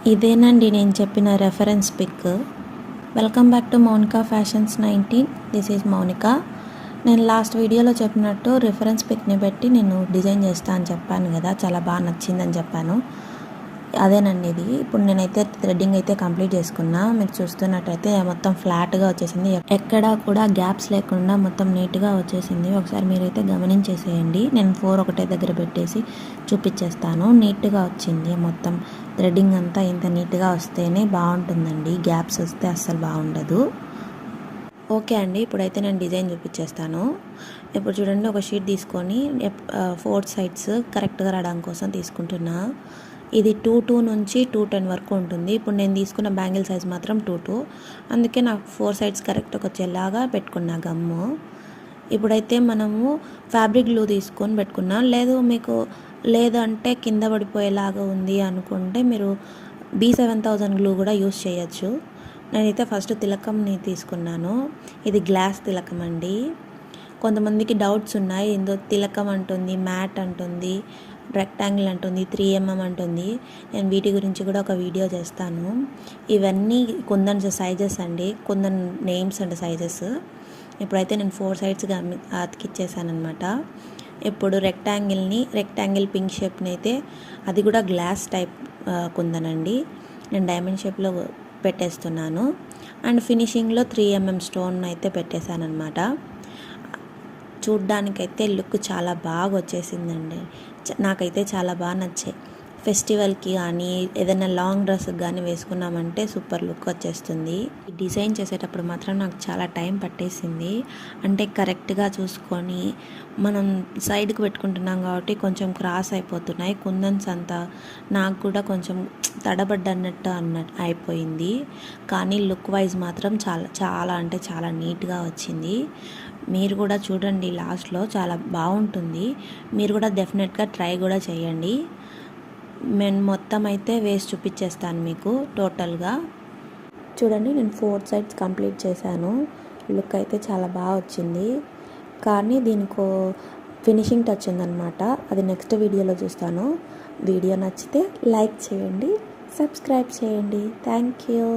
ఇదేనండి నేను చెప్పిన reference pic. Welcome back to Mounika fashions 19. This is Mounika. నేను లాస్ట్ వీడియోలో చెప్పినట్టు రిఫరెన్స్ పిక్ని పెట్టి నేను డిజైన్ చేస్తా అని చెప్పాను కదా, చాలా బాగా నచ్చిందని చెప్పాను. అదేనండి ఇది. ఇప్పుడు నేనైతే థ్రెడ్డింగ్ అయితే కంప్లీట్ చేసుకున్నా. మీరు చూస్తున్నట్టయితే మొత్తం ఫ్లాట్గా వచ్చేసింది, ఎక్కడా కూడా గ్యాప్స్ లేకుండా మొత్తం నీట్గా వచ్చేసింది. ఒకసారి మీరైతే గమనించేసేయండి. నేను 4 ఒకటే దగ్గర పెట్టేసి చూపించేస్తాను. నీట్గా వచ్చింది మొత్తం. థ్రెడ్డింగ్ అంతా ఇంత నీట్గా వస్తేనే బాగుంటుందండి, గ్యాప్స్ వస్తే అస్సలు బాగుండదు. ఓకే అండి, ఇప్పుడైతే నేను డిజైన్ చూపించేస్తాను. ఇప్పుడు చూడండి, ఒక షీట్ తీసుకొని 4 సైడ్స్ కరెక్ట్గా రావడానికి కోసం తీసుకుంటున్నా. ఇది 2 నుంచి 210 వరకు ఉంటుంది. ఇప్పుడు నేను తీసుకున్న బ్యాంగిల్ సైజ్ మాత్రం 2 అందుకే నాకు 4 సైడ్స్ కరెక్ట్గా వచ్చేలాగా పెట్టుకున్నా గమ్ము. ఇప్పుడైతే మనము ఫ్యాబ్రిక్ గ్లూ తీసుకొని పెట్టుకున్నా. లేదంటే కింద పడిపోయేలాగా ఉంది అనుకుంటే మీరు B7000 గ్లూ కూడా యూస్ చేయొచ్చు. నేనైతే ఫస్ట్ తిలకంని తీసుకున్నాను. ఇది గ్లాస్ తిలకం అండి. కొంతమందికి డౌట్స్ ఉన్నాయి, ఇందులో తిలకం అంటుంది, మ్యాట్ అంటుంది, రెక్టాంగిల్ అంటుంది, 3mm అంటుంది. నేను వీటి గురించి కూడా ఒక వీడియో చేస్తాను. ఇవన్నీ కుందన్ సైజెస్ అండి, కుందన్ నేమ్స్ అండ్ సైజెస్. ఇప్పుడైతే నేను 4 సైడ్స్గా అతికిచ్చేసాను అనమాట. ఇప్పుడు రెక్టాంగిల్ పింక్ షేప్ని అయితే అది కూడా గ్లాస్ టైప్ కుందనండి. నేను డైమండ్ షేప్లో పెట్టేస్తున్నాను. అండ్ ఫినిషింగ్లో 3mm స్టోన్ అయితే పెట్టేశాను అనమాట. చూడ్డానికైతే లుక్ చాలా బాగా వచ్చేసిందండి. నాకైతే చాలా బాగా నచ్చాయి. ఫెస్టివల్కి కానీ ఏదైనా లాంగ్ డ్రెస్కి కానీ వేసుకున్నామంటే సూపర్ లుక్ వచ్చేస్తుంది. ఈ డిజైన్ చేసేటప్పుడు మాత్రం నాకు చాలా టైం పట్టేసింది. అంటే కరెక్ట్గా చూసుకొని మనం సైడ్కి పెట్టుకుంటున్నాం కాబట్టి కొంచెం క్రాస్ అయిపోతున్నాయి కుందన్స్ అంతా. నాకు కూడా కొంచెం తడబడ్డన్నట్టు అయిపోయింది. కానీ లుక్ వైజ్ మాత్రం చాలా అంటే చాలా నీట్గా వచ్చింది. మీరు కూడా చూడండి, లాస్ట్లో చాలా బాగుంటుంది. మీరు కూడా డెఫినెట్గా ట్రై కూడా చేయండి. నేను మొత్తం అయితే వేసి చూపించేస్తాను మీకు టోటల్గా. చూడండి, నేను 4 సైడ్స్ కంప్లీట్ చేశాను. లుక్ అయితే చాలా బాగా వచ్చింది. కానీ దీనికో ఫినిషింగ్ టచ్ ఉందన్నమాట. అది నెక్స్ట్ వీడియోలో చూస్తాను. వీడియో నచ్చితే లైక్ చేయండి, సబ్స్క్రైబ్ చేయండి. Thank you.